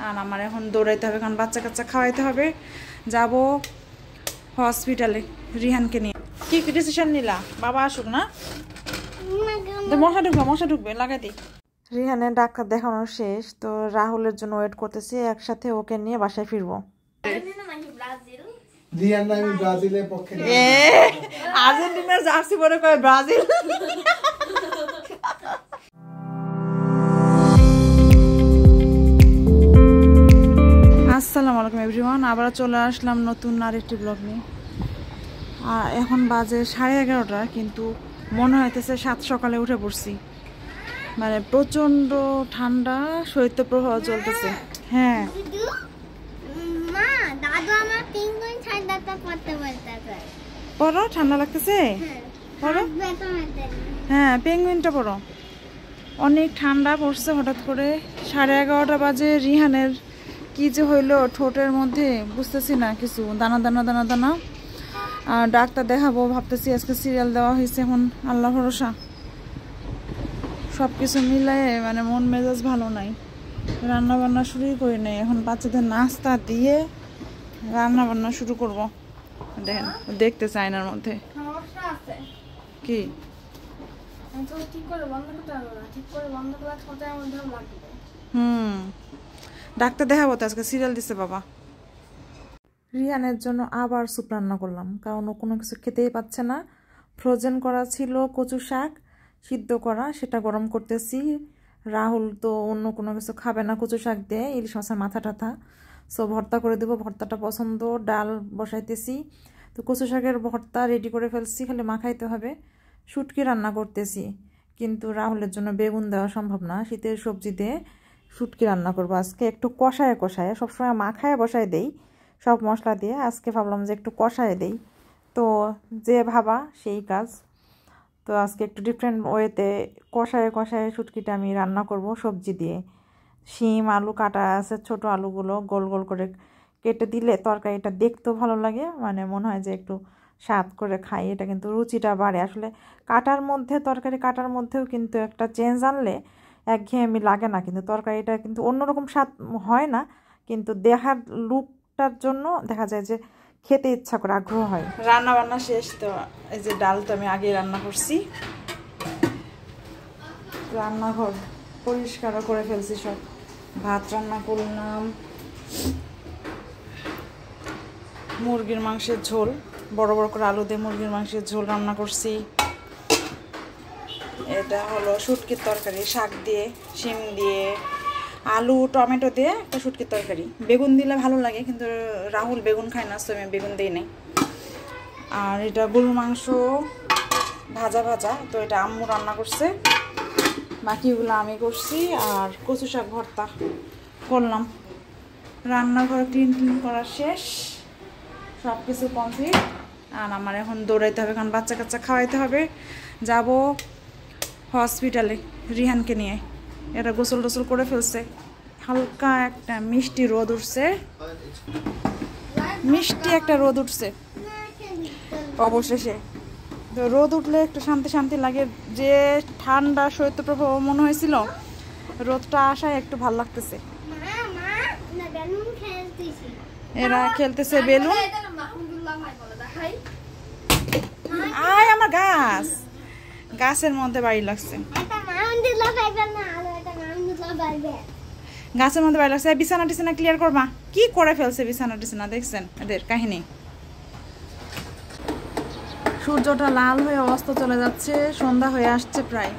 আর আমার এখন দৌড়াইতে হবে, কারণ বাচ্চা কাচ্চা খাওয়াইতে হবে। যাব হসপিটালে রিহানকে নিয়ে। কি ডিসিশন নিলা? বাবা আসুক না, মশা ঢুকবে লাগাই দিই। রিহানের ডাক্তার দেখানো শেষ, তো রাহুলের জন্য ওয়েট করতেছি, একসাথে ওকে নিয়ে বাসায় ফিরবো। আর্জেন্টিনার জার্সি পরে কয় ব্রাজিল। আসসালামু আলাইকুম এভরিওয়ান, আবার চলে আসলাম নতুন আরেকটি ব্লগ নিয়ে। আর এখন বাজে 11:30, কিন্তু মনে হইতেছে 7 সকালে উঠে পড়ছি। মানে প্রচন্ড ঠান্ডা, শৈত্যপ্রবাহ চলতেছে। হ্যাঁ পড়ো, ঠান্ডা লাগতেছে, পড়ো। হ্যাঁ পেঙ্গুইনটা পড়ো। অনেক ঠান্ডা পড়ছে হঠাৎ করে। 11:30 বাজে। রিহানের কি যে হইলো ঠোঁটের মধ্যে, বুঝতেছি না কিছু, দানা দানা দানা দানা। আর ডাক্তার দেখাবো ভাবতেছি, আজকে সিরিয়াল দেওয়া হয়েছে। এখন আল্লাহ ভরসা, সব কিছু মিলাই মানে মন মেজাজ ভালো নাই। রান্না বান্না শুরুই করি নাই, এখন বাচ্চাদের নাস্তা দিয়ে রান্না বান্না শুরু করব। দেখেন দেখতেছে আয়নার মধ্যে কি ডাক্তার দেখাবো তো, আজকে সিরিয়াল দিচ্ছে বাবা। রিয়ানের জন্য আবার স্যুপ রান্না করলাম, কারণ ও কোনো কিছু খেতেই পাচ্ছে না। ফ্রোজেন করা ছিল কচু শাক সিদ্ধ করা, সেটা গরম করতেছি। রাহুল তো অন্য কোনো কিছু খাবে না কচু শাক দিয়ে, ইলিশ মাছের মাথা টাথা, সো ভর্তা করে দেবো। ভর্তাটা পছন্দ। ডাল বসাইতেছি, তো কচু শাকের ভর্তা রেডি করে ফেলছি, খালি মাখাইতে হবে। শুটকি রান্না করতেছি, কিন্তু রাহুলের জন্য বেগুন দেওয়া সম্ভব না। শীতের সবজি দিয়ে শুটকি রান্না করবো আজকে, একটু কষায় কষায়। সবসময় মাখায় বসায় দেই সব মশলা দিয়ে, আজকে ভাবলাম যে একটু কষায় দেই। তো যে ভাবা সেই কাজ। তো আজকে একটু ডিফারেন্ট ওয়েতে কষায় কষায় শুটকিটা আমি রান্না করব সবজি দিয়ে। শিম আলু কাটা আছে, ছোট আলুগুলো গোল গোল করে কেটে দিলে তরকারিটা দেখতেও ভালো লাগে, মানে মনে হয় যে একটু স্বাদ করে খাই। এটা কিন্তু রুচিটা বাড়ে। আসলে কাটার মধ্যে, তরকারি কাটার মধ্যেও কিন্তু একটা চেঞ্জ আনলে একঘেয়েমি লাগে না, কিন্তু তরকারিটা কিন্তু অন্যরকম স্বাদ হয় না, কিন্তু দেখার লুকটার জন্য দেখা যায় যে খেতে ইচ্ছা করে, আগ্রহ হয়। রান্না বান্না শেষ। তো এই যে ডাল তো আমি আগে রান্না করছি, রান্নাঘর পরিষ্কার করে ফেলছি সব। ভাত রান্না করলাম, মুরগির মাংসের ঝোল, বড় বড় করে আলু দিয়ে মুরগির মাংসের ঝোল রান্না করছি। এটা হলো শুটকির তরকারি, শাক দিয়ে, শিম দিয়ে, আলু টমেটো দিয়ে একটা শুটকির তরকারি। বেগুন দিলে ভালো লাগে, কিন্তু রাহুল বেগুন খায় না, তো আমি বেগুন দিই নাই। আর এটা গরুর মাংস ভাজা ভাজা, তো এটা আম্মু রান্না করছে, বাকিগুলো আমি করছি। আর কচু শাক ভর্তা করলাম। রান্নাঘর ক্লিন করা শেষ, সব কিছু কমপ্লিট। আর আমার এখন দৌড়াইতে হবে, কারণ বাচ্চা কাচ্চা খাওয়াইতে হবে। যাব হসপিটালে রিহানকে নিয়ে। এটা গোসল টোসল করে ফেলছে। হালকা একটা মিষ্টি রোদ উঠছে, মিষ্টি একটা রোদ উঠছে অবশেষে। তো রোদ উঠলে একটু শান্তি শান্তি লাগে। যে ঠান্ডা শৈত্যপ্রবাহ মনে হয়েছিল, রোদটা আসায় একটু ভাল লাগতেছে। এরা খেলতেছে বেলুন। আয় আমার গাছ, গাছের মধ্যে বাড়ি লাগছে, গাছের মধ্যে বাড়ি লাগছে। বিছানা টিছানা ক্লিয়ার করবা, কি করে ফেলছে বিছানা টিছানা, দেখছেন এদের কাহিনী। সূর্যটা লাল হয়ে অস্ত চলে যাচ্ছে, সন্ধ্যা হয়ে আসছে প্রায়।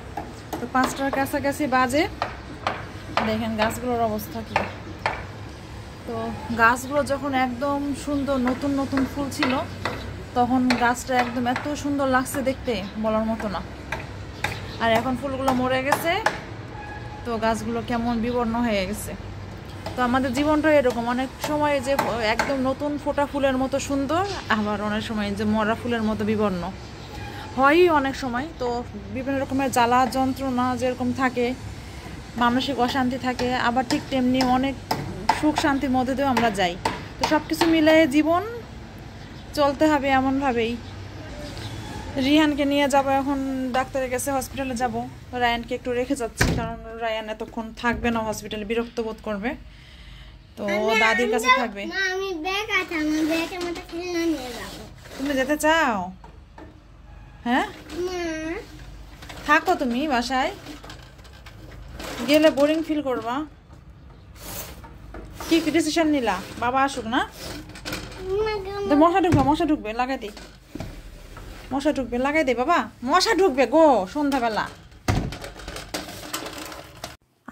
তো 5টার কাছাকাছি বাজে। দেখেন গাছগুলোর অবস্থা কি। তো গাছগুলো যখন একদম সুন্দর নতুন নতুন ফুল ছিল, তখন গাছটা একদম এত সুন্দর লাগছে দেখতে, বলার মতো না। আর এখন ফুলগুলো মরে গেছে, তো গাছগুলো কেমন বিবর্ণ হয়ে গেছে। তো আমাদের জীবনটা এরকম, অনেক সময় যে একদম নতুন ফোটা ফুলের মতো সুন্দর, আবার অনেক সময় যে মরা ফুলের মতো বিবর্ণ হয়ই অনেক সময়। তো বিভিন্ন রকমের জ্বালা যন্ত্রণা যেরকম থাকে, মানসিক অশান্তি থাকে, আবার ঠিক তেমনি অনেক সুখ শান্তির মধ্যে দিয়েও আমরা যাই। তো সব কিছু মিলে জীবন চলতে হবে এমনভাবেই। রিহানকে নিয়ে যাব এখন ডাক্তারের কাছে, হসপিটালে যাব। রায়ানকে একটু রেখে যাচ্ছি, কারণ রায়ান এতক্ষণ থাকবে না হসপিটালে, বিরক্ত বোধ করবে। তো দাদির কাছে থাকবে। মা আমি ব্যাগ আছে, আমি ব্যাগের মধ্যে খেলনা নিয়ে যাব। তুমি যেতে চাও? হ্যাঁ মা থাকো তুমি বাসায়, গেলে বোরিং ফিল করবা। কি ডিসিশন নিলা? বাবা আসুক না, তো মশা ঢুকবে, মশা ঢুকবে, লাগাই দিই, মশা ঢুকবে, লাগাই দে বাবা, মশা ঢুকবে গো সন্ধ্যাবেলা।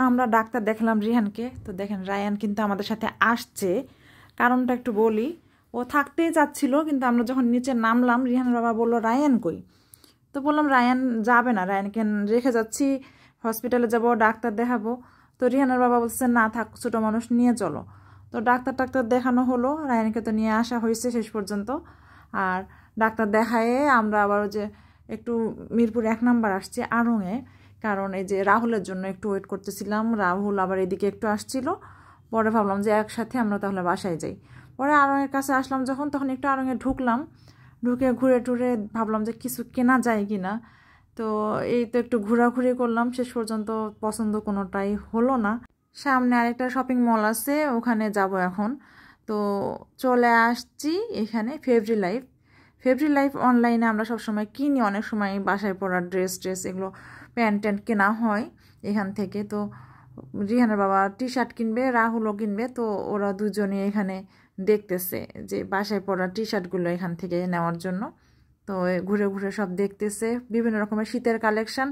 আমরা ডাক্তার দেখলাম রিহানকে। তো দেখেন রায়ান কিন্তু আমাদের সাথে আসছে, কারণটা একটু বলি। ও থাকতেই চাচ্ছিল, কিন্তু আমরা যখন নিচে নামলাম রিহানের বাবা বললো রায়ান কই। তো বললাম রায়ান যাবে না, রায়ানকে রেখে যাচ্ছি, হসপিটালে যাব, ডাক্তার দেখাবো। তো রিহানের বাবা বলছে না থাক, ছোটো মানুষ নিয়ে চলো। তো ডাক্তার দেখানো হলো, রায়ানকে তো নিয়ে আসা হয়েছে শেষ পর্যন্ত। আর ডাক্তার দেখায়ে আমরা আবার যে একটু মিরপুর 1 নম্বর আসছি আড়ংয়ে, কারণ এই যে রাহুলের জন্য একটু ওয়েট করতেছিলাম। রাহুল আবার এদিকে একটু আসছিল, পরে ভাবলাম যে একসাথে আমরা তাহলে বাসায় যাই। পরে আড়ংয়ের কাছে আসলাম যখন, তখন একটু আড়ংয়ে ঢুকলাম, ঢুকে ঘুরে টুরে ভাবলাম যে কিছু কেনা যায় কি না। তো এই তো একটু ঘোরাঘুরি করলাম, শেষ পর্যন্ত পছন্দ কোনোটাই হলো না। সামনে আরেকটা শপিং মল আছে, ওখানে যাব এখন। তো চলে আসছি এখানে ফেব্রি লাইফ অনলাইনে আমরা সবসময় কিনি, অনেক সময় বাসায় পরার ড্রেস এগুলো প্যান্ট ট্যান্ট কেনা হয় এখান থেকে। তো রিহানের বাবা টি শার্ট কিনবে, রাহুলও কিনবে, তো ওরা দুজনে এখানে দেখতেছে যে বাসায় পরা টি শার্টগুলো এখান থেকে নেওয়ার জন্য। তো ঘুরে ঘুরে সব দেখতেছে, বিভিন্ন রকমের শীতের কালেকশন।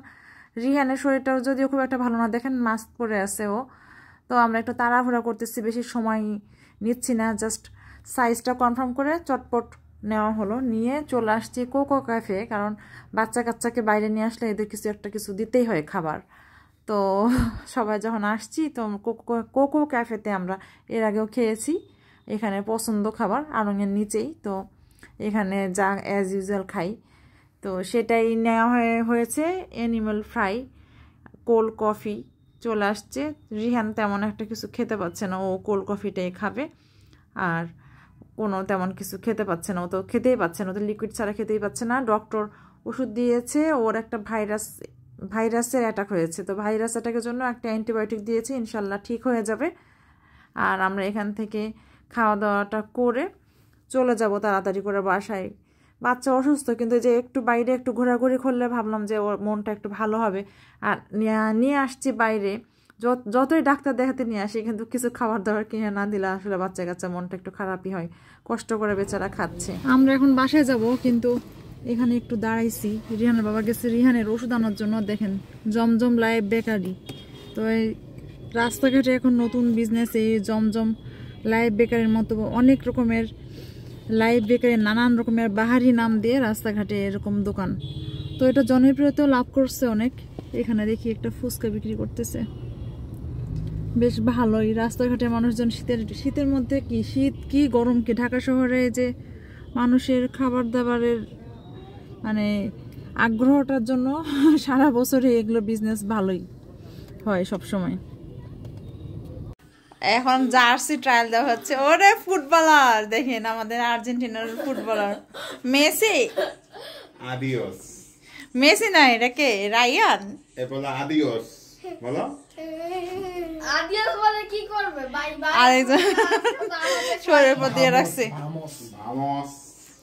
রিহানের শরীরটাও যদিও খুব একটা ভালো না, দেখেন মাস্ক পরে আছে ও। তো আমরা একটু তাড়াহুড়া করতেছি, বেশি সময় নিচ্ছি না, জাস্ট সাইজটা কনফার্ম করে চটপট নেওয়া হলো, নিয়ে চলে আসছি কোকো ক্যাফে। কারণ বাচ্চা কাচ্চাকে বাইরে নিয়ে আসলে এদের কিছু একটা কিছু দিতেই হয় খাবার। তো সবাই যখন আসছি, তো কোকো ক্যাফেতে আমরা এর আগেও খেয়েছি, এখানে পছন্দ খাবার আড়ংয়ের নিচেই। তো এখানে যা অ্যাজ ইউজুয়াল খাই, তো সেটাই নেওয়া হয়েছে। অ্যানিমাল ফ্রাই, কোল্ড কফি চলে আসছে। রিহান তেমন একটা কিছু খেতে পাচ্ছে না, ও কোল্ড কফিটাই খাবে, আর কোনো তেমন কিছু খেতে পাচ্ছে না, ও তো খেতেই পাচ্ছে না, ও তো লিকুইড ছাড়া খেতেই পাচ্ছে না। ডক্টর ওষুধ দিয়েছে, ওর একটা ভাইরাসের অ্যাটাক হয়েছে, তো ভাইরাস অ্যাটাকের জন্য একটা অ্যান্টিবায়োটিক দিয়েছে, ইনশাল্লাহ ঠিক হয়ে যাবে। আর আমরা এখান থেকে খাওয়া দাওয়াটা করে চলে যাব তাড়াতাড়ি করে বাসায়। বাচ্চা অসুস্থ, কিন্তু যে একটু বাইরে একটু ঘোরাঘুরি করলে ভাবলাম যে ওর মনটা একটু ভালো হবে। আর নিয়ে আসছি বাইরে, যতই ডাক্তার দেখাতে নিয়ে আসি, কিন্তু কিছু খাবার দাবার কিনে না দিলে আসলে বাচ্চা কাচ্চা মনটা একটু খারাপই হয়, কষ্ট করে বেচারা খাচ্ছে। আমরা এখন বাসায় যাব, কিন্তু এখানে একটু দাঁড়াইছি, রিহানের বাবা গেছে রিহানের ওষুধ আনার জন্য। দেখেন জমজম লাইভ বেকারি, তো এই রাস্তাঘাটে এখন নতুন বিজনেস, এই জমজম লাইভ বেকারির মতো অনেক রকমের লাইভ বেকারি, নানান রকমের বাহারি নাম দিয়ে রাস্তাঘাটে এরকম দোকান। তো এটা জনপ্রিয়তাও লাভ করছে অনেক। এখানে দেখি একটা ফুচকা বিক্রি করতেছে, বেশ ভালোই। রাস্তাঘাটে মানুষজন শীতের মধ্যে কি শীত কি গরম কি, ঢাকা শহরে যে মানুষের খাবার দাবারের মানে আগ্রহটার জন্য সারা বছরে এগুলো বিজনেস ভালোই হয় সব সময়। এখন জার্সি ট্রায়াল দেওয়া হচ্ছে। ওরে ফুটবলার দেখেন, আমাদের আর্জেন্টিনার ফুটবলার মেসি। আদিওস। মেসি না, এটা কে? রায়ান। এ বলো আদিওস বলো। আদিয়াস বলে কি করবে? Bye bye. আরেকজন শরীরের উপর দিয়ে রাখছে। ভামস।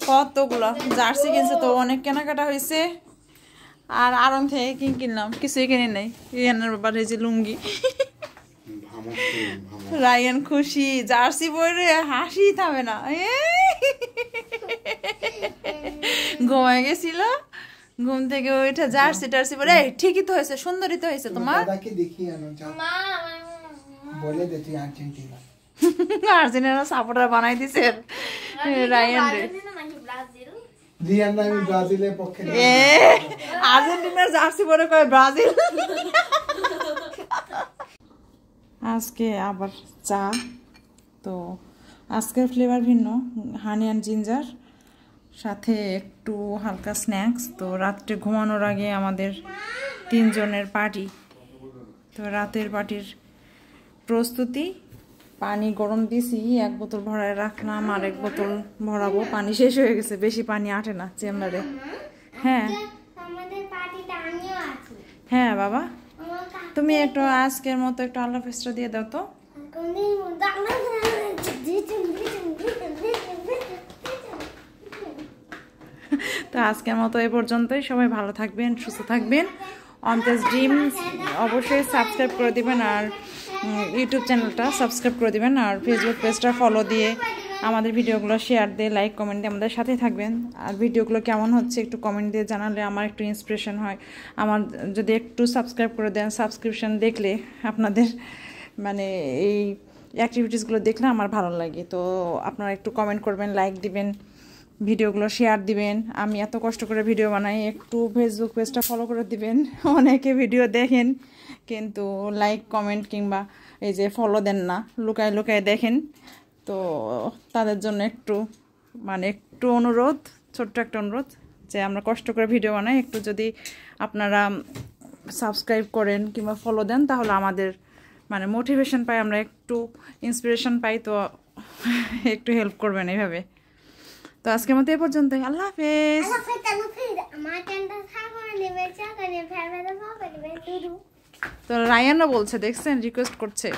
কতগুলো জার্সি কিনছে, তো অনেক কেনাকাটা হয়েছে। আর আড়ং থেকে কি কিনলাম? কিছুই কিনে নাই। রিয়ানের ব্যাপারে যে লুঙ্গি, রায়ান খুশি, জার্সি পরে হাসি থামে না। ঘুমায় গেছিল, ঘুম থেকে ওইটা জার্সি টার্সি পরে ঠিকই তো হয়েছে, সুন্দরই তো হয়েছে তোমার। আর্জেন্টিনা সাপোর্টার বানাই দিছে রায়ান রে। আর্জেন্টিনার জার্সি পরে কয় ব্রাজিল। আজকে আবার চা, তো আজকের ফ্লেভার ভিন্ন, হানি অ্যান্ড জিঞ্জার, সাথে একটু হালকা স্ন্যাক্স। তো রাত্রে ঘুমানোর আগে আমাদের 3 জনের পার্টি, তো রাতের পার্টির প্রস্তুতি। পানি গরম দিছি, 1 বোতল ভরায় রাখলাম, আর 1 বোতল ভরাবো। পানি শেষ হয়ে গেছে, বেশি পানি আটে না চেম্বারে। হ্যাঁ হ্যাঁ বাবা, তুমি একটু আজকের মতো একটু আল্লাহ হাফেজটা দিয়ে দাও তো। তো আজকের মতো এই পর্যন্তই। সবাই ভালো থাকবেন, সুস্থ থাকবেন। অন্তেজ ড্রিম অবশ্যই সাবস্ক্রাইব করে দিবেন, আর ইউটিউব চ্যানেলটা সাবস্ক্রাইব করে দিবেন, আর ফেসবুক পেজটা ফলো দিয়ে আমাদের ভিডিওগুলো শেয়ার দিয়ে লাইক কমেন্ট দিয়ে আমাদের সাথেই থাকবেন। আর ভিডিওগুলো কেমন হচ্ছে একটু কমেন্ট দিয়ে জানালে আমার একটু ইন্সপিরেশন হয়। আমার যদি একটু সাবস্ক্রাইব করে দেন, সাবস্ক্রিপশন দেখলে আপনাদের মানে এই অ্যাক্টিভিটিসগুলো দেখলে আমার ভালো লাগে। তো আপনারা একটু কমেন্ট করবেন, লাইক দিবেন, ভিডিওগুলো শেয়ার দিবেন। আমি এত কষ্ট করে ভিডিও বানাই, একটু ফেসবুক পেজটা ফলো করে দিবেন। অনেকে ভিডিও দেখেন কিন্তু লাইক কমেন্ট কিংবা এই যে ফলো দেন না, লুকায় লুকায় দেখেন। তো তাদের জন্য একটু অনুরোধ, ছোট্ট একটা অনুরোধ যে আমরা কষ্ট করে ভিডিও বানাই, একটু যদি আপনারা সাবস্ক্রাইব করেন কিংবা ফলো দেন তাহলে আমাদের মোটিভেশন পাই, আমরা একটু ইন্সপিরেশন পাই। তো একটু হেল্প করবেন এইভাবে। তো আজকের মতো এ পর্যন্তই। আল্লাহ হাফেজ। তো রায়ানও বলছে, দেখছেন, রিকোয়েস্ট করছে।